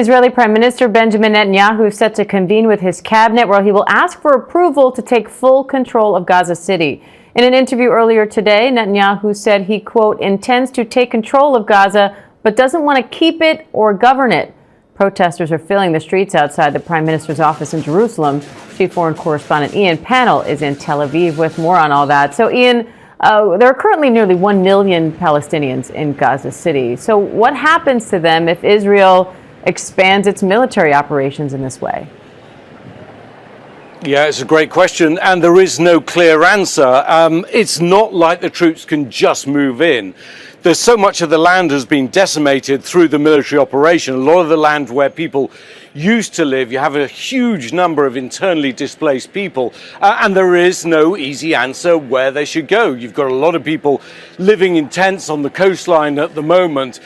Israeli Prime Minister Benjamin Netanyahu is set to convene with his cabinet, where he will ask for approval to take full control of Gaza City. In an interview earlier today, Netanyahu said he, quote, intends to take control of Gaza, but doesn't want to keep it or govern it. Protesters are filling the streets outside the Prime Minister's office in Jerusalem. Chief Foreign Correspondent Ian Pannell is in Tel Aviv with more on all that. So, Ian, there are currently nearly 1 million Palestinians in Gaza City. So what happens to them if Israel expands its military operations in this way? Yeah, it's a great question, and there is no clear answer. It's not like the troops can just move in. There's so much of the land has been decimated through the military operation. A lot of the land where people used to live, you have a huge number of internally displaced people, and there is no easy answer where they should go. You've got a lot of people living in tents on the coastline at the moment,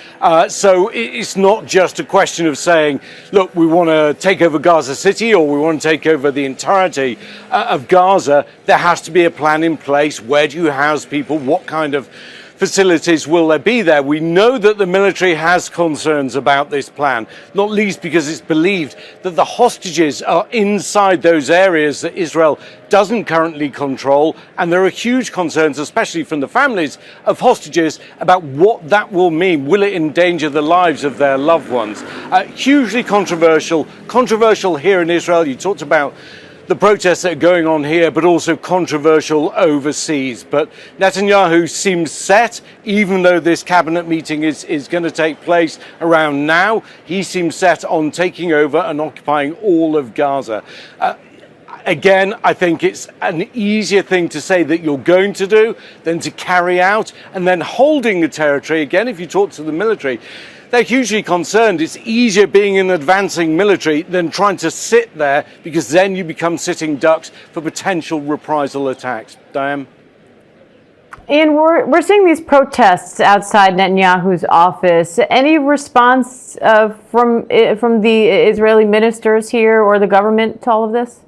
so it's not just a question of saying, look, we want to take over Gaza City or we want to take over the entirety of Gaza. There has to be a plan in place. Where do you house people? What kind of facilities will there be there? We know that the military has concerns about this plan, not least because it's believed that the hostages are inside those areas that Israel doesn't currently control, and there are huge concerns, especially from the families of hostages, about what that will mean. Will it endanger the lives of their loved ones? Hugely controversial here in Israel. You talked about the protests that are going on here, but also controversial overseas. But Netanyahu seems set, even though this cabinet meeting is going to take place around now. He seems set on taking over and occupying all of Gaza. Again, I think it's an easier thing to say that you're going to do than to carry out, and then holding the territory. Again, if you talk to the military, they're hugely concerned. It's easier being an advancing military than trying to sit there, because then you become sitting ducks for potential reprisal attacks. Diane? Ian, we're seeing these protests outside Netanyahu's office. Any response from the Israeli ministers here or the government to all of this?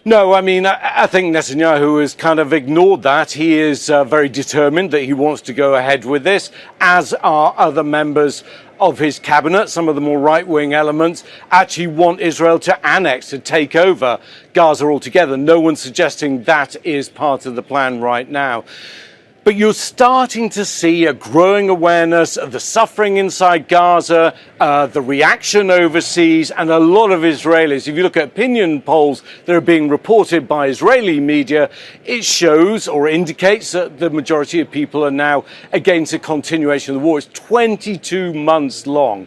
No, I mean, I think Netanyahu has kind of ignored that. He is very determined that he wants to go ahead with this, as are other members of his cabinet. Some of the more right-wing elements actually want Israel to annex, to take over Gaza altogether. No one's suggesting that is part of the plan right now. But you're starting to see a growing awareness of the suffering inside Gaza, the reaction overseas, and a lot of Israelis. If you look at opinion polls that are being reported by Israeli media, it shows or indicates that the majority of people are now against a continuation of the war. It's 22 months long.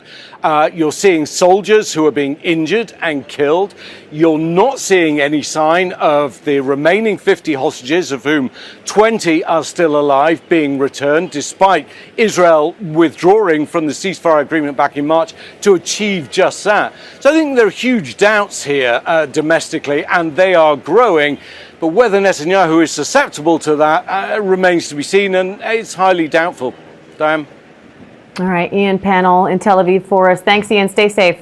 You're seeing soldiers who are being injured and killed. You're not seeing any sign of the remaining 50 hostages, of whom 20 are still alive, being returned, despite Israel withdrawing from the ceasefire agreement back in March to achieve just that. So I think there are huge doubts here domestically, and they are growing. But whether Netanyahu is susceptible to that remains to be seen, and it's highly doubtful. Diane? All right, Ian Pannell in Tel Aviv for us. Thanks, Ian. Stay safe.